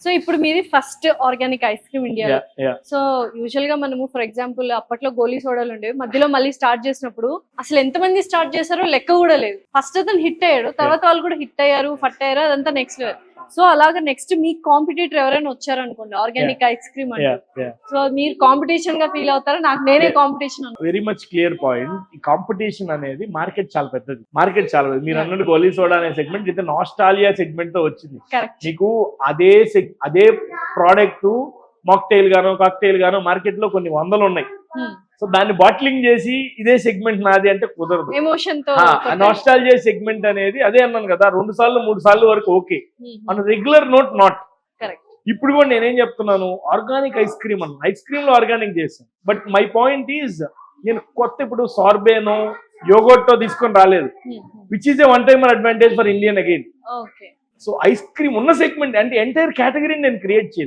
So ఇప్పుడు మీది first organic ice cream ఇండియాలో. Yeah. సో యూజువల్ గా మనము ఫర్ ఎగ్జాంపుల్ అప్పట్లో గోలీ సోడాలు ఉండేవి, మధ్యలో మళ్ళీ స్టార్ట్ చేసినప్పుడు అసలు ఎంత మంది స్టార్ట్ చేశారో లెక్క కూడా లేదు. ఫస్ట్ అతను హిట్ అయ్యాడు, తర్వాత వాళ్ళు కూడా హిట్ అయ్యారు, ఫట్ అయ్యారు, అదంతా నెక్స్ట్ లెవెల్. సో అలాగా నెక్స్ట్ మీ కాంపిటీటర్ ఎవరైనా వచ్చారనుకోండి ఆర్గానిక్ ఐస్ క్రీమ్ అంటే, సో మీరు కాంపిటీషన్ గా ఫీల్ అవుతారా? నాకు నేనే competition. Very much clear point. ఈ కాంపిటీషన్ అనేది మార్కెట్ చాలా పెద్దది. మీరు అన్నట్టు గోలీ సోడా అనే సెగ్మెంట్ ఇది నాస్టాలియా సెగ్మెంట్ తో వచ్చింది. మీకు అదే ప్రోడక్ట్ మాక్టైల్ గానో కాక్టైల్ గానో మార్కెట్ లో కొన్ని వందలు ఉన్నాయి. సో దాన్ని బాటిలింగ్ చేసి ఇదే సెగ్మెంట్ నాది అంటే కుదరదు. ఎమోషన్ తో నాస్టాలియా సెగ్మెంట్ అనేది అదే అన్నాను కదా, 2 సార్లు 3 సార్లు వరకు ఓకే, మన రెగ్యులర్ నోట్ నాట్. ఇప్పుడు కూడా నేనేం చెప్తున్నాను, ఆర్గానిక్ ఐస్ క్రీమ్ అన్న ఐస్ క్రీమ్ లో ఆర్గానిక్ చేస్తాను. బట్ మై పాయింట్ ఈజ్ నేను కొత్త ఇప్పుడు సార్బేనో యోగోటో తీసుకొని రాలేదు, which is a one timer advantage for Indian again. So ice cream ఉన్న సెగ్మెంట్ అంటే ఎంటైర్ కేటగిరీని నేను క్రియేట్ చేయాలి.